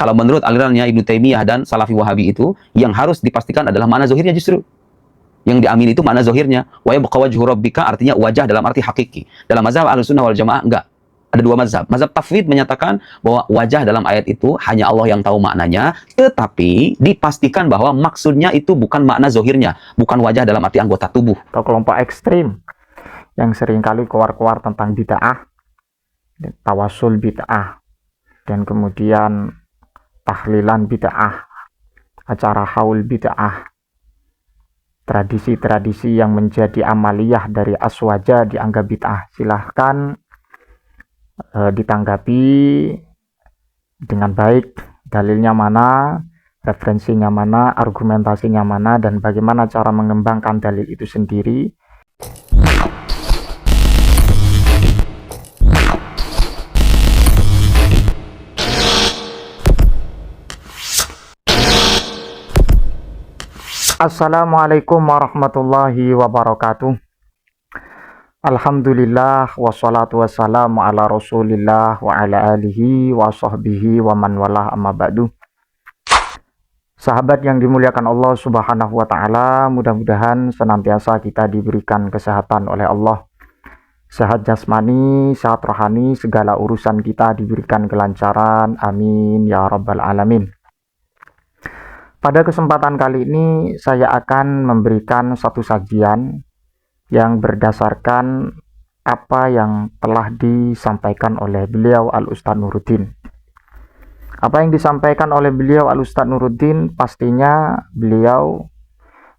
Kalau menurut alirannya Ibnu Taimiyah dan Salafi Wahabi itu, yang harus dipastikan adalah makna zohirnya justru. Yang diamini itu makna zohirnya. Wa yabqa wajhu rabbika artinya wajah dalam arti hakiki. Dalam mazhab Ahlussunnah wal Jamaah enggak. Ada dua mazhab. Mazhab tafwid menyatakan bahwa wajah dalam ayat itu hanya Allah yang tahu maknanya, tetapi dipastikan bahwa maksudnya itu bukan makna zohirnya, bukan wajah dalam arti anggota tubuh. Atau kelompok ekstrim yang seringkali keluar-keluar tentang bid'ah, tawasul bid'ah, dan kemudian tahlilan bid'ah, acara haul bid'ah, tradisi-tradisi yang menjadi amaliyah dari aswaja dianggap bid'ah. Silahkan ditanggapi dengan baik, dalilnya mana, referensinya mana, argumentasinya mana, dan bagaimana cara mengembangkan dalil itu sendiri. Assalamualaikum warahmatullahi wabarakatuh. Alhamdulillah wassalatu wassalamu ala rasulillah wa ala alihi wa sahbihi wa man walah, amma ba'du. Sahabat yang dimuliakan Allah subhanahu wa ta'ala, mudah-mudahan senantiasa kita diberikan kesehatan oleh Allah, sehat jasmani, sehat rohani, segala urusan kita diberikan kelancaran, amin ya rabbal alamin. Pada kesempatan kali ini saya akan memberikan satu sajian yang berdasarkan apa yang telah disampaikan oleh beliau Al-Ustadz Nuruddin. Apa yang disampaikan oleh beliau Al-Ustadz Nuruddin, pastinya beliau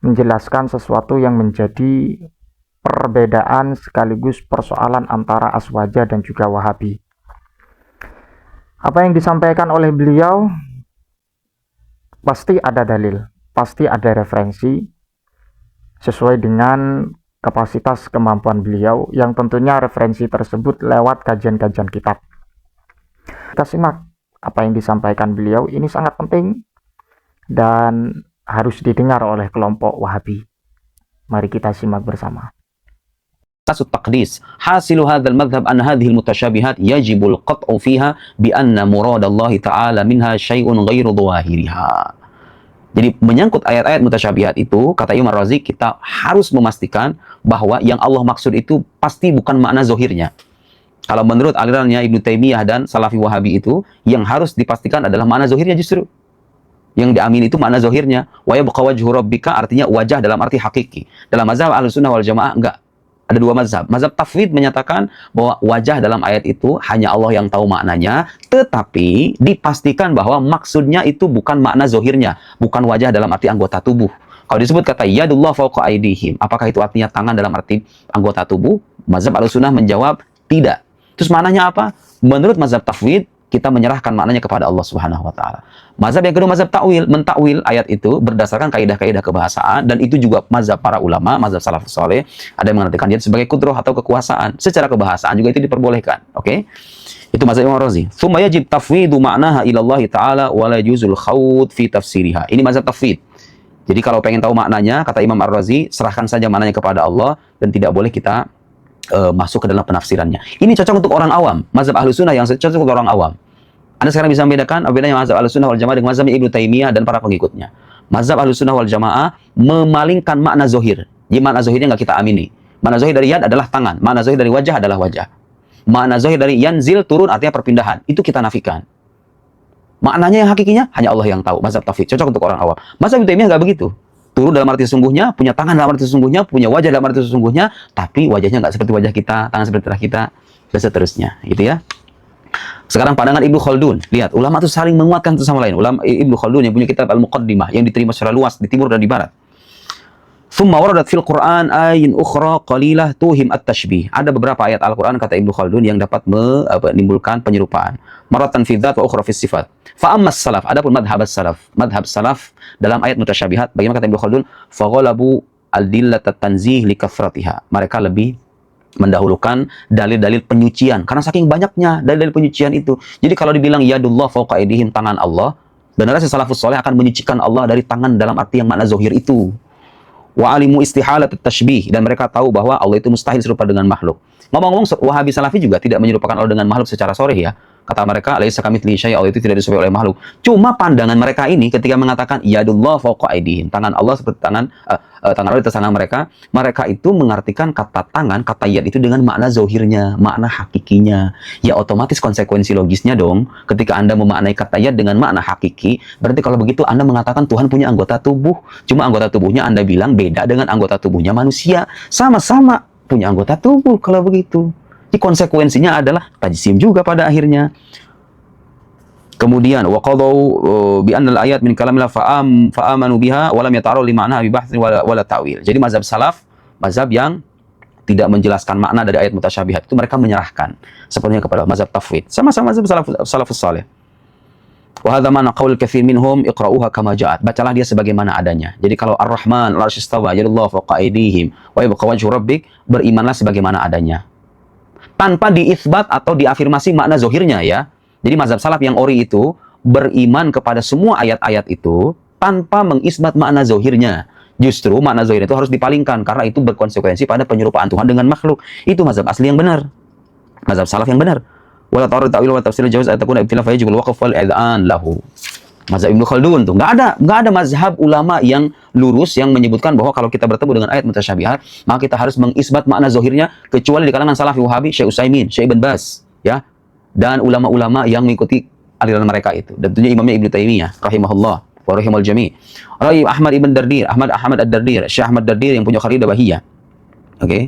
menjelaskan sesuatu yang menjadi perbedaan sekaligus persoalan antara Aswaja dan juga Wahabi. Apa yang disampaikan oleh beliau pasti ada dalil, pasti ada referensi sesuai dengan kapasitas kemampuan beliau, yang tentunya referensi tersebut lewat kajian-kajian kitab. Kita simak apa yang disampaikan beliau, ini sangat penting dan harus didengar oleh kelompok Wahabi. Mari kita simak bersama. Tasut taqdis. Hasilu hadzal madhhab an hadhihi al-mutasyabihat yajibu al-qat'u fiha bi anna muradallahi ta'ala minha syai'un ghairu dhahiriha. Jadi menyangkut ayat-ayat mutasyabihat itu, kata Imam Razi, kita harus memastikan bahwa yang Allah maksud itu pasti bukan makna zohirnya. Kalau menurut alirannya Ibnu Taimiyah dan Salafi Wahabi itu, yang harus dipastikan adalah makna zohirnya justru. Yang diamini itu makna zohirnya. Wa yabqa wajhu rabbika artinya wajah dalam arti hakiki. Dalam mazhab Ahlussunnah wal Jamaah enggak. Ada dua mazhab. Mazhab tafwid menyatakan bahwa wajah dalam ayat itu hanya Allah yang tahu maknanya, tetapi dipastikan bahwa maksudnya itu bukan makna zohirnya, bukan wajah dalam arti anggota tubuh. Kalau disebut kata yadullah fawqa aydihim, apakah itu artinya tangan dalam arti anggota tubuh? Mazhab Ahlussunnah menjawab tidak. Terus maknanya apa? Menurut mazhab tafwid, kita menyerahkan maknanya kepada Allah Subhanahu wa taala. Mazhab yang kedua, mazhab ta'wil, mentakwil ayat itu berdasarkan kaidah-kaidah kebahasaan, dan itu juga mazhab para ulama, mazhab salafus saleh, ada yang mengartikan dia sebagai kudrah atau kekuasaan. Secara kebahasaan juga itu diperbolehkan. Oke? Itu mazhab Imam Razi. Tsumma yajib tafwidu ma'naha ila Allah taala wa la yuzul khawd fi tafsiriha. Ini mazhab tafwid. Jadi kalau pengen tahu maknanya, kata Imam Ar-Razi, serahkan saja maknanya kepada Allah dan tidak boleh kita masuk ke dalam penafsirannya. Ini cocok untuk orang awam. Mazhab Ahlussunnah yang cocok untuk orang awam. Anda sekarang bisa membedakan bedanya mazhab Ahlussunnah wal Jamaah dengan mazhab Ibnu Taimiyah dan para pengikutnya. Mazhab Ahlussunnah wal Jamaah memalingkan makna zohir. Jadi makna zohirnya nggak kita amini. Makna zohir dari yad adalah tangan. Makna zohir dari wajah adalah wajah. Makna zohir dari yanzil, turun, artinya perpindahan. Itu kita nafikan. Maknanya yang hakikinya hanya Allah yang tahu. Mazhab tafwid cocok untuk orang awam. Mazhab Ibnu Taimiyah nggak begitu. Turun dalam arti sesungguhnya, punya tangan dalam arti sesungguhnya, punya wajah dalam arti sesungguhnya, tapi wajahnya nggak seperti wajah kita, tangan seperti kita, dan seterusnya, gitu ya. Sekarang pandangan Ibnu Khaldun, lihat, ulama itu saling menguatkan satu sama lain. Ulama Ibnu Khaldun yang punya kitab Al-Muqaddimah yang diterima secara luas di timur dan di barat. Thumma waradat fil Qur'an ayin ukhra qalilah tuhim at-tashbih. Ada beberapa ayat Al-Qur'an, kata Ibnu Khaldun, yang dapat menimbulkan penyerupaan. Maratan fi dzat wa ukhra fi sifat. Fa ammas salaf, adapun madhhab salaf dalam ayat mutasyabihat, bagaimana kata Ibnu Khaldun? Fa ghalabu al-dillat at-tanzih li kathratiha. Mereka lebih mendahulukan dalil-dalil penyucian karena saking banyaknya dalil-dalil penyucian itu. Jadi kalau dibilang yadullah fawqa aydihim, tangan Allah, generasi salafus saleh akan menyucikan Allah dari tangan dalam arti yang makna zohir itu. Wa alimu istihalat at-tashbih, dan mereka tahu bahwa Allah itu mustahil serupa dengan makhluk. Ngomong-ngomong, Wahabi Salafi juga tidak menyerupakan Allah dengan makhluk secara sharih ya. Kata mereka, laisa kamitslihi syai', Allah itu tidak diserupai oleh makhluk. Cuma pandangan mereka ini ketika mengatakan yadullah fawqa aydihim, tangan Allah seperti tangan Allah di atas tangan mereka, mereka itu mengartikan kata tangan, kata yad itu dengan makna zahirnya, makna hakikinya. Ya otomatis konsekuensi logisnya dong, ketika Anda memaknai kata yad dengan makna hakiki, berarti kalau begitu Anda mengatakan Tuhan punya anggota tubuh. Cuma anggota tubuhnya Anda bilang beda dengan anggota tubuhnya manusia. Sama-sama punya anggota tubuh kalau begitu. Jadi konsekuensinya adalah tajsim juga pada akhirnya. Kemudian waqadau bi anna al-ayat min kalamillah fa'amanu biha wa lam yata'arradu li ma'naha bi bahth wala ta'wil. Jadi mazhab salaf, mazhab yang tidak menjelaskan makna dari ayat mutasyabihat itu mereka menyerahkan sepenuhnya kepada mazhab tafwid. Sama-sama mazhab salafus saleh. Wa hadza ma'na qaul katsir minhum iqra'uha kama ja'at. Bacalah dia sebagaimana adanya. Jadi kalau Ar-Rahman 'alasy istawa yadullahu fawqa aydihim wa yabqa wajhu rabbik, berimanlah sebagaimana adanya. Tanpa diisbat atau diafirmasi makna zohirnya ya. Jadi mazhab salaf yang ori itu beriman kepada semua ayat-ayat itu tanpa mengisbat makna zohirnya. Justru makna zohirnya itu harus dipalingkan karena itu berkonsekuensi pada penyerupaan Tuhan dengan makhluk. Itu mazhab asli yang benar. Mazhab salaf yang benar. Wala ta'arud ta'wil wa tafsir jawaz atakuna ibtilaf fa yajibul waqf wal id'an lahu. Mazhab Ibnu Khaldun tuh nggak ada mazhab ulama yang lurus yang menyebutkan bahwa kalau kita bertemu dengan ayat mutasyabihat maka kita harus mengisbat makna zohirnya, kecuali di kalangan Salafi Wahabi, Syekh Utsaimin, Syekh Ibn Baz ya, dan ulama-ulama yang mengikuti aliran mereka itu. Dan tentunya imamnya Ibnu Taimiyah rahimahullah wa rahimal jami'. Ahmad Ibn Dardir, Ahmad Ad-Dardir, Syekh Ahmad Dardir yang punya Qaridah Bahiyah. Oke.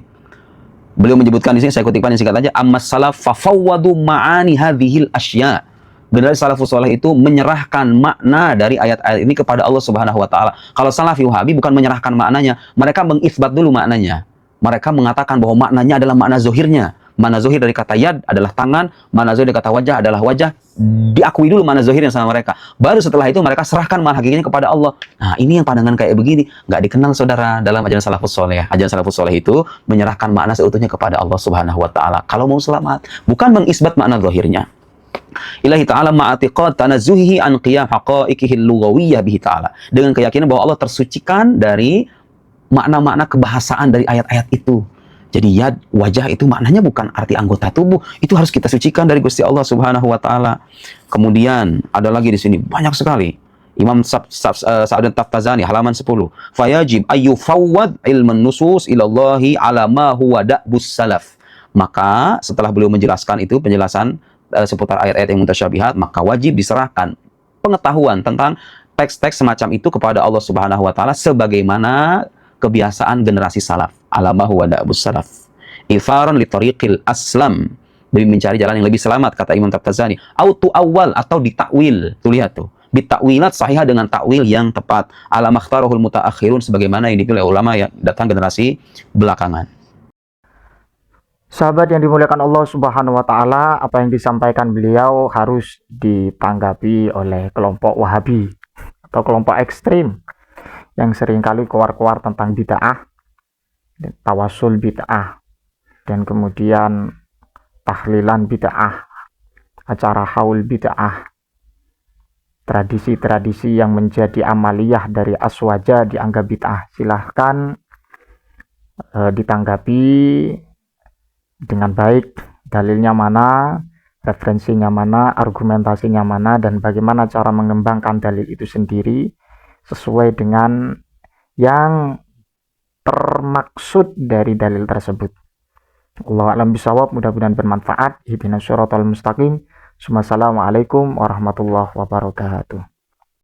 Beliau menyebutkan di sini, saya kutipkan yang singkat aja, ammas salaf fa fawwadu ma'ani hadhil asya'. Generasi salafus saleh itu menyerahkan makna dari ayat-ayat ini kepada Allah Subhanahu wa taala. Kalau Salafi Wahabi bukan menyerahkan maknanya, mereka mengisbat dulu maknanya. Mereka mengatakan bahwa maknanya adalah makna zohirnya. Makna zohir dari kata yad adalah tangan, makna zohir dari kata wajah adalah wajah. Diakui dulu makna zohirnya sama mereka. Baru setelah itu mereka serahkan makna hakikatnya kepada Allah. Nah, ini yang pandangan kayak begini nggak dikenal saudara dalam ajaran salafus saleh. Ajaran salafus saleh itu menyerahkan makna seutuhnya kepada Allah Subhanahu wa taala. Kalau mau selamat, bukan mengisbat makna zohirnya. Ilahi ta'ala ma'atiqad tanazzuhihi an qiyam haqa'iqihi lugawiyyah bihi ta'ala. Dengan keyakinan bahwa Allah tersucikan dari makna-makna kebahasaan dari ayat-ayat itu. Jadi yad, wajah itu maknanya bukan arti anggota tubuh. Itu harus kita sucikan dari Gusti Allah Subhanahu wa taala. Kemudian ada lagi di sini banyak sekali. Imam Sa'ad Taftazani halaman 10. Fayajib ayyufawwad ilman nusus ilallahi ala ma huwa da'bus salaf. Maka setelah beliau menjelaskan itu, penjelasan seputar ayat-ayat yang mutasyabihat, maka wajib diserahkan pengetahuan tentang teks-teks semacam itu kepada Allah Subhanahu wa taala sebagaimana kebiasaan generasi salaf. Alamahu wa da'bus salaf. Ifaran li tariqil aslam. Demi mencari jalan yang lebih selamat, kata Imam Taftazani. Autu awal atau ditakwil. Tuh lihat tuh. Bitakwilat sahihah dengan takwil yang tepat. Ala makhtarahul mutaakhirun sebagaimana yang dipilih ulama yang datang generasi belakangan. Sahabat yang dimuliakan Allah Subhanahu wa taala, apa yang disampaikan beliau harus ditanggapi oleh kelompok Wahabi atau kelompok ekstrim yang seringkali keluar-keluar tentang bid'ah, tawasul bid'ah, dan kemudian tahlilan bid'ah, acara haul bid'ah, tradisi-tradisi yang menjadi amaliyah dari aswaja dianggap bid'ah. Silahkan ditanggapi dengan baik, dalilnya mana, referensinya mana, argumentasinya mana, dan bagaimana cara mengembangkan dalil itu sendiri sesuai dengan yang termaksud dari dalil tersebut. Allahu a'lam bishawab, mudah-mudahan bermanfaat. Ihdinas siratal mustaqim. Assalamualaikum warahmatullahi wabarakatuh.